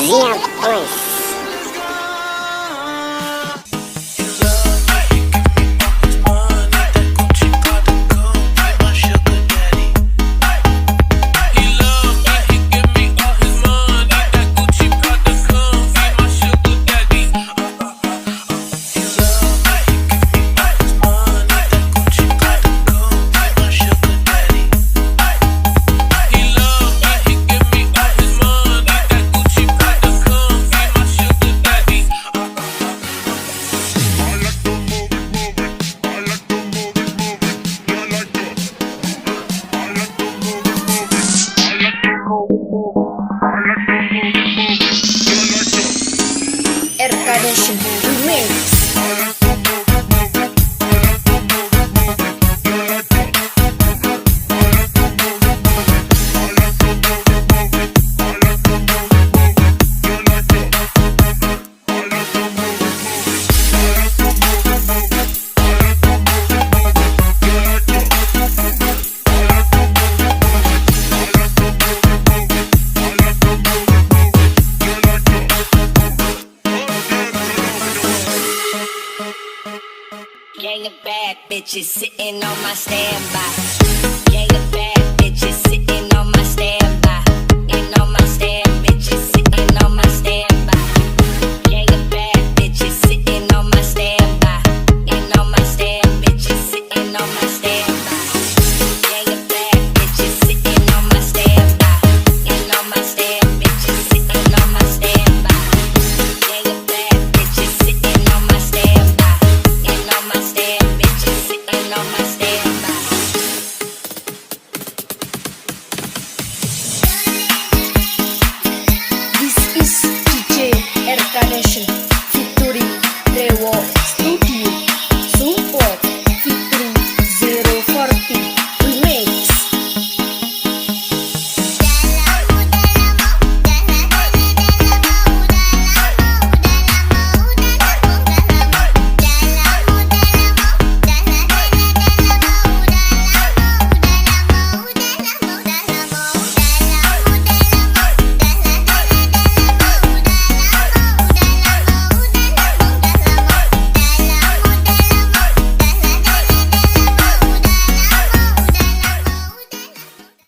Zinha Boys. Nation Remix. Gang of bad bitches sitting on my standby. Gang of bad bitches sitting on my standby. And on my stand, bitches sitting on my standby. Gang of bad bitches sitting on my standby. And on my stand, bitches sitting on my standby. Gang of bad bitches sitting on my standby. And on my stand, bitches sitting on my standby. Gang of bad bitches sitting on my standby. And on my stand, bitches sitting on my standby. This is DJ Nation.